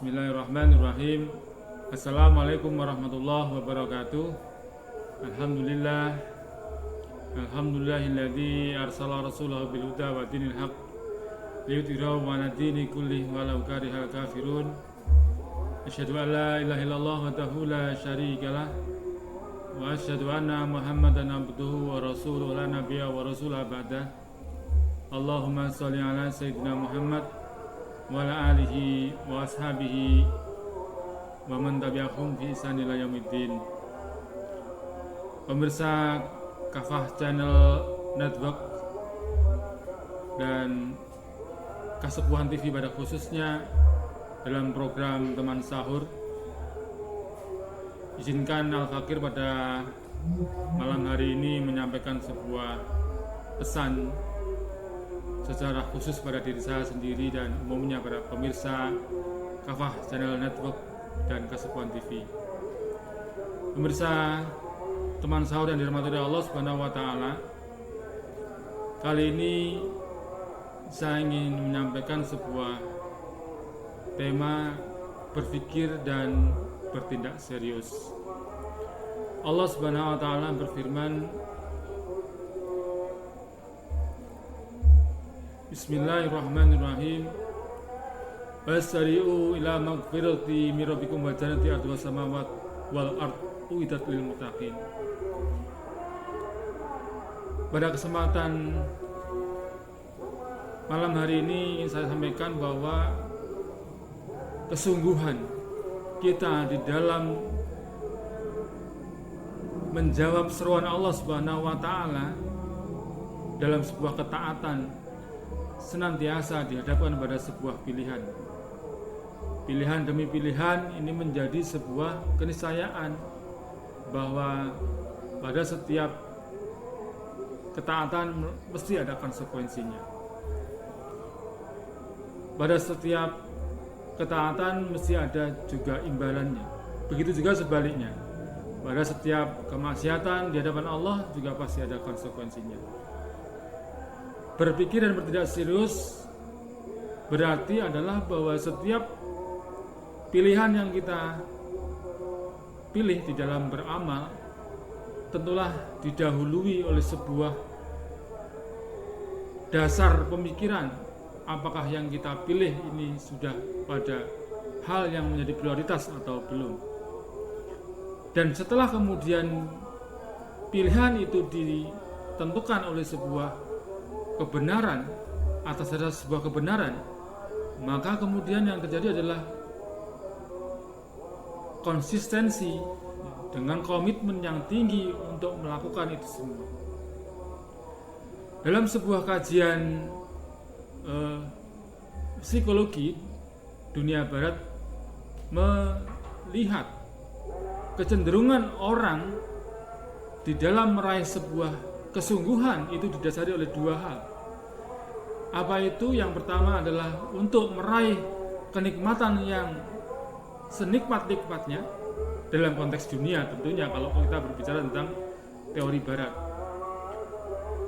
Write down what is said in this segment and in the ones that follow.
Bismillahirrahmanirrahim. Assalamualaikum warahmatullahi wabarakatuh. Alhamdulillah. Alhamdulillahilladzi arsala rasulahu bil huda wa dinil haq liyudhhirahu 'ala dini kullih walau karihal kafirun. Asyhadu an la ilaha illallah wahdahu la syarikalah wa asyhadu anna Muhammadan abduhu wa rasuluhu la nabiyya wa rasulah ba'dah. Allahumma shalli ala sayyidina Muhammad wa ala alihi wa ashabihi wa man tabi'ahum bi ihsan ila yaumiddin. Pemirsa Kafah Channel Network dan Kasepuhan TV pada khususnya dalam program Teman Sahur, izinkan Al-Fakir pada malam hari ini menyampaikan sebuah pesan secara khusus pada diri saya sendiri dan umumnya pada pemirsa Kafah Channel Network dan Kasepuhan TV. Pemirsa Teman Sahur yang dirahmati oleh Allah Subhanahu wa taala, kali ini saya ingin menyampaikan sebuah tema berpikir dan bertindak serius. Allah Subhanahu wa taala berfirman, Bismillahirrahmanirrahim. Wasari'u ila maghfirati min rabbikum wa jannati arduha samawat wal ard uiddat lil muttaqin. Pada kesempatan malam hari ini saya sampaikan bahwa kesungguhan kita di dalam menjawab seruan Allah Subhanahu wa taala dalam sebuah ketaatan senantiasa dihadapkan pada sebuah pilihan. Pilihan demi pilihan ini menjadi sebuah keniscayaan bahwa pada setiap ketaatan mesti ada konsekuensinya. Pada setiap ketaatan mesti ada juga imbalannya. Begitu juga sebaliknya. Pada setiap kemaksiatan di hadapan Allah juga pasti ada konsekuensinya. Berpikir dan bertindak serius berarti adalah bahwa setiap pilihan yang kita pilih di dalam beramal tentulah didahului oleh sebuah dasar pemikiran, apakah yang kita pilih ini sudah pada hal yang menjadi prioritas atau belum. Dan setelah kemudian pilihan itu ditentukan oleh sebuah kebenaran, atas dasar sebuah kebenaran, maka kemudian yang terjadi adalah konsistensi dengan komitmen yang tinggi untuk melakukan itu semua. Dalam sebuah kajian psikologi dunia barat melihat kecenderungan orang di dalam meraih sebuah kesungguhan itu didasari oleh dua hal. Apa itu? Yang pertama adalah untuk meraih kenikmatan yang senikmat-nikmatnya dalam konteks dunia tentunya, kalau kita berbicara tentang teori barat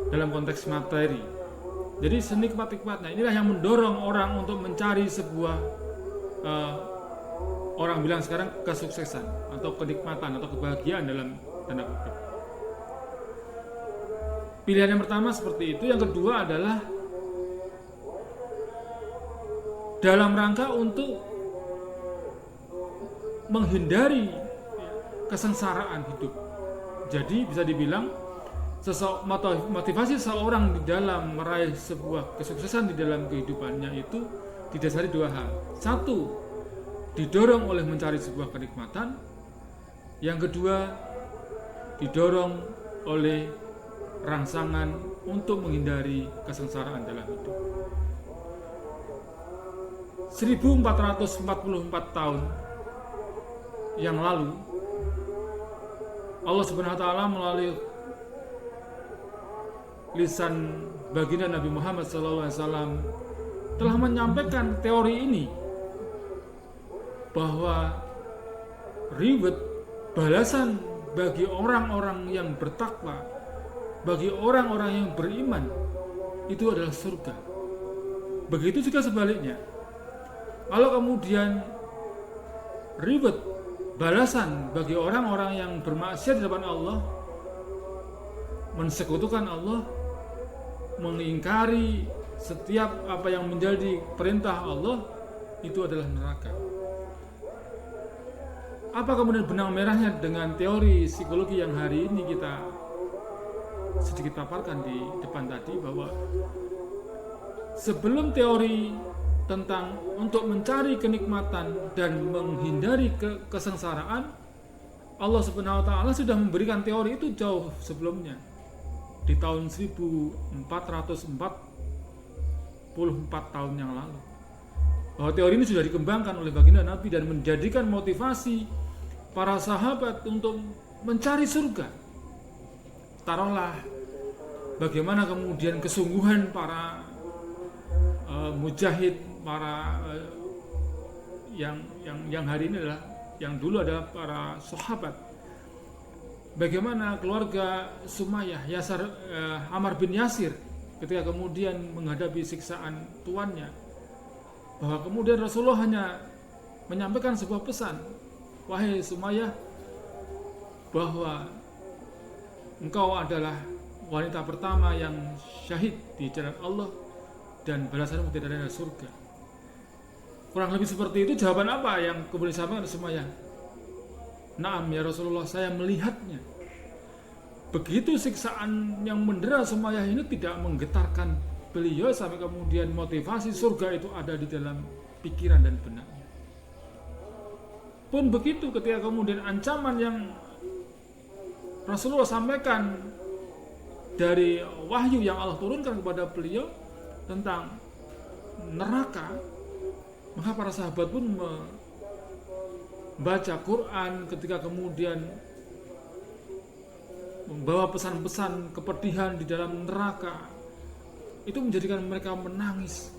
dalam konteks materi. Jadi senikmat-nikmatnya inilah yang mendorong orang untuk mencari sebuah orang bilang sekarang kesuksesan atau kenikmatan atau kebahagiaan dalam tanda kutip. Pilihan yang pertama seperti itu. Yang kedua adalah dalam rangka untuk menghindari kesengsaraan hidup. Jadi bisa dibilang motivasi seseorang di dalam meraih sebuah kesuksesan di dalam kehidupannya itu didasari dua hal. Satu, didorong oleh mencari sebuah kenikmatan. Yang kedua, didorong oleh rangsangan untuk menghindari kesengsaraan dalam hidup. 1444 tahun yang lalu, Allah Subhanahu wa taala melalui lisan baginda Nabi Muhammad SAW telah menyampaikan teori ini, bahwa reward, balasan bagi orang-orang yang bertakwa, bagi orang-orang yang beriman, itu adalah surga. Begitu juga sebaliknya. Kalau kemudian ribet balasan bagi orang-orang yang bermaksiat di depan Allah, mensekutukan Allah, mengingkari setiap apa yang menjadi perintah Allah, itu adalah neraka. Apa kemudian benang merahnya dengan teori psikologi yang hari ini kita sedikit paparkan di depan tadi, bahwa sebelum teori tentang untuk mencari kenikmatan dan menghindari kesengsaraan, Allah Subhanahu wa taala sudah memberikan teori itu jauh sebelumnya, di tahun 1444 tahun yang lalu. Bahwa teori ini sudah dikembangkan oleh baginda Nabi dan menjadikan motivasi para sahabat untuk mencari surga. Taruhlah bagaimana kemudian kesungguhan para mujahid, para yang hari ini adalah, yang dulu adalah para sahabat. Bagaimana keluarga Sumayyah, Ammar bin Yasir, ketika kemudian menghadapi siksaan tuannya, bahwa kemudian Rasulullah hanya menyampaikan sebuah pesan, wahai Sumayyah, bahwa engkau adalah wanita pertama yang syahid di jalan Allah dan balasanmu tidak ada surga. Kurang lebih seperti itu. Jawaban apa yang kemudian disampaikan oleh Sumayyah? Naam ya Rasulullah, saya melihatnya. Begitu siksaan yang mendera Sumayyah ini tidak menggetarkan beliau sampai kemudian motivasi surga itu ada di dalam pikiran dan benaknya. Pun begitu ketika kemudian ancaman yang Rasulullah sampaikan dari wahyu yang Allah turunkan kepada beliau tentang neraka, maka para sahabat pun membaca Quran ketika kemudian membawa pesan-pesan kepedihan di dalam neraka. Itu menjadikan mereka menangis,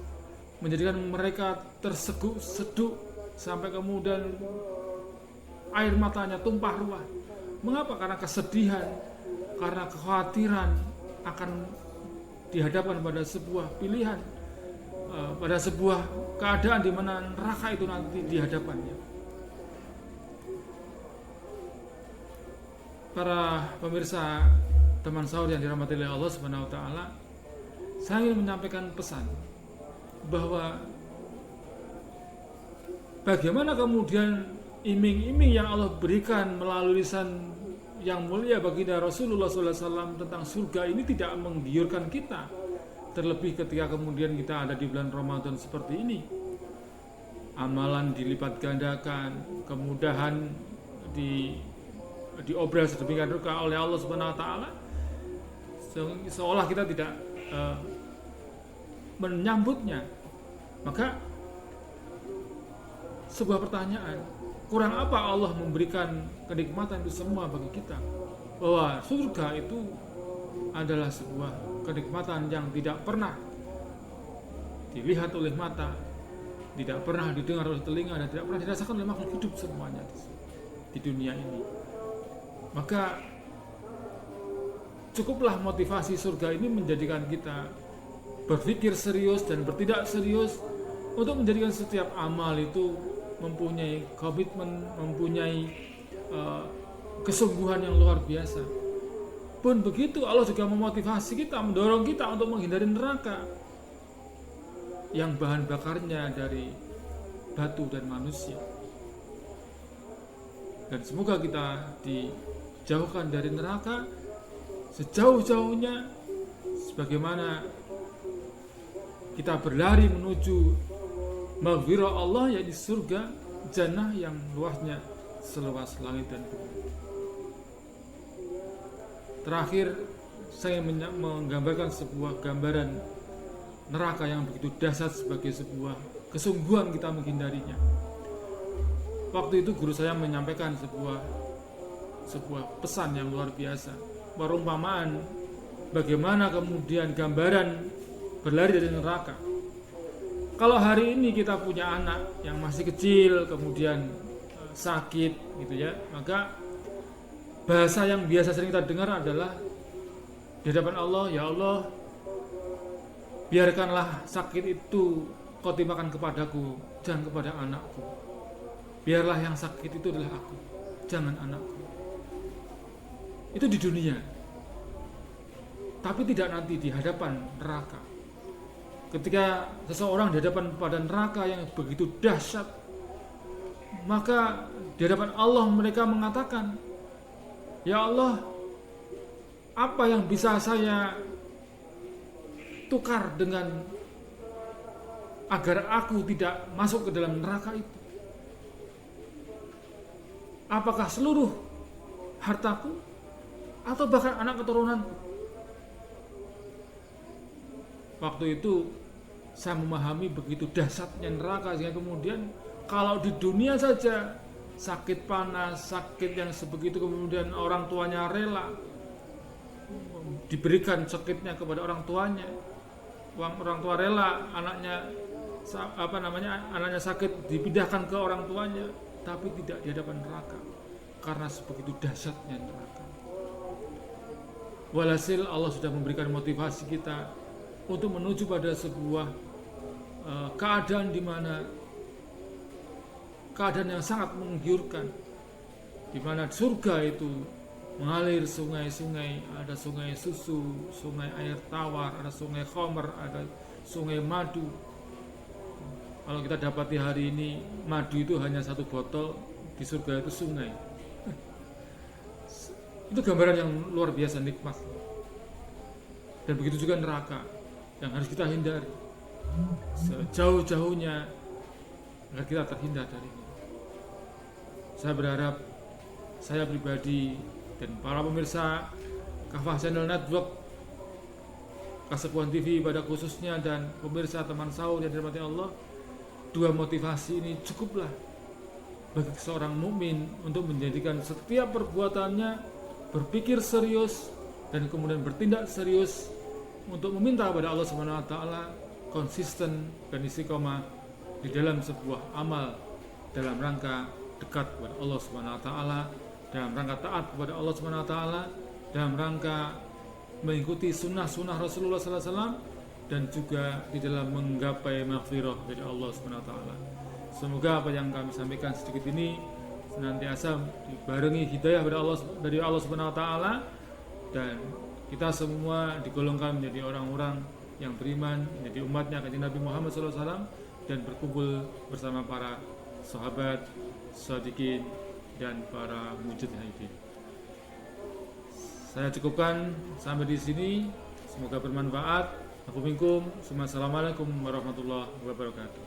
menjadikan mereka terseguk-seduk sampai kemudian air matanya tumpah ruah. Mengapa? Karena kesedihan, karena kekhawatiran akan dihadapkan pada sebuah pilihan, pada sebuah keadaan di mana neraka itu nanti di hadapannya. Para pemirsa teman sahur yang dirahmati oleh Allah Subhanahu wa taala, saya ingin menyampaikan pesan bahwa bagaimana kemudian iming-iming yang Allah berikan melalui lisan yang mulia baginda Rasulullah SAW tentang surga ini tidak menggiurkan kita, terlebih ketika kemudian kita ada di bulan Ramadan seperti ini. Amalan dilipat gandakan, kemudahan diobral sedemikian rupa oleh Allah Subhanahu wa taala, seolah kita tidak menyambutnya. Maka sebuah pertanyaan, kurang apa Allah memberikan kenikmatan itu semua bagi kita? Bahwa surga itu adalah sebuah kenikmatan yang tidak pernah dilihat oleh mata, tidak pernah didengar oleh telinga, dan tidak pernah dirasakan oleh makhluk hidup semuanya di dunia ini. Maka cukuplah motivasi surga ini menjadikan kita berpikir serius dan bertindak serius untuk menjadikan setiap amal itu mempunyai komitmen, mempunyai kesungguhan yang luar biasa. Pun begitu Allah juga memotivasi kita, mendorong kita untuk menghindari neraka yang bahan bakarnya dari batu dan manusia. Dan semoga kita dijauhkan dari neraka sejauh-jauhnya, sebagaimana kita berlari menuju maghfirah Allah, yaitu surga jannah yang luasnya seluas langit dan bumi. Terakhir, saya menggambarkan sebuah gambaran neraka yang begitu dahsyat sebagai sebuah kesungguhan kita menghindarinya. Waktu itu guru saya menyampaikan sebuah pesan yang luar biasa, perumpamaan bagaimana kemudian gambaran berlari dari neraka. Kalau hari ini kita punya anak yang masih kecil kemudian sakit gitu ya, maka bahasa yang biasa sering kita dengar adalah di hadapan Allah, ya Allah, biarkanlah sakit itu kau timpakan kepadaku, jangan kepada anakku. biarlah yang sakit itu adalah aku, jangan anakku. Itu di dunia, tapi tidak nanti di hadapan neraka. Ketika seseorang di hadapan pada neraka yang begitu dahsyat, maka di hadapan Allah mereka mengatakan, ya Allah, apa yang bisa saya tukar dengan agar aku tidak masuk ke dalam neraka itu? Apakah seluruh hartaku atau bahkan anak keturunanku? Waktu itu saya memahami begitu dahsyatnya neraka, sehingga kemudian kalau di dunia saja sakit panas, sakit yang sebegitu, kemudian orang tuanya rela diberikan sakitnya kepada orang tuanya, orang tua rela anaknya anaknya sakit dipindahkan ke orang tuanya, tapi tidak di hadapan neraka, karena sebegitu dahsyatnya neraka. Walhasil Allah sudah memberikan motivasi kita untuk menuju pada sebuah keadaan di mana keadaan yang sangat menggiurkan, di mana surga itu mengalir sungai-sungai, ada sungai susu, sungai air tawar, ada sungai khamr, ada sungai madu. Kalau kita dapati hari ini madu itu hanya satu botol, di surga itu sungai. Itu gambaran yang luar biasa nikmat. Dan begitu juga neraka yang harus kita hindari sejauh-jauhnya agar kita terhindar darinya. Saya berharap saya pribadi dan para pemirsa Kafah Channel Network, Kasepuan TV pada khususnya, dan pemirsa teman sahur yang dirahmati Allah, dua motivasi ini cukuplah bagi seorang mukmin untuk menjadikan setiap perbuatannya berpikir serius dan kemudian bertindak serius untuk meminta kepada Allah Subhanahu wa taala konsisten dan istiqomah di dalam sebuah amal dalam rangka dekat kepada Allah Subhanahu wa taala, dalam rangka taat kepada Allah Subhanahu wa taala, dalam rangka mengikuti sunnah-sunnah Rasulullah sallallahu alaihi wasallam, dan juga di dalam menggapai maghfirah dari Allah Subhanahu wa taala. Semoga apa yang kami sampaikan sedikit ini senantiasa dibarengi hidayah dari Allah Subhanahu wa taala, dan kita semua digolongkan menjadi orang-orang yang beriman, menjadi umatnya kanjeng Nabi Muhammad SAW, dan berkumpul bersama para sahabat, shadiqin, dan para mujahidin. Saya cukupkan sampai di sini. Semoga bermanfaat. Aku minkum. Assalamualaikum warahmatullahi wabarakatuh.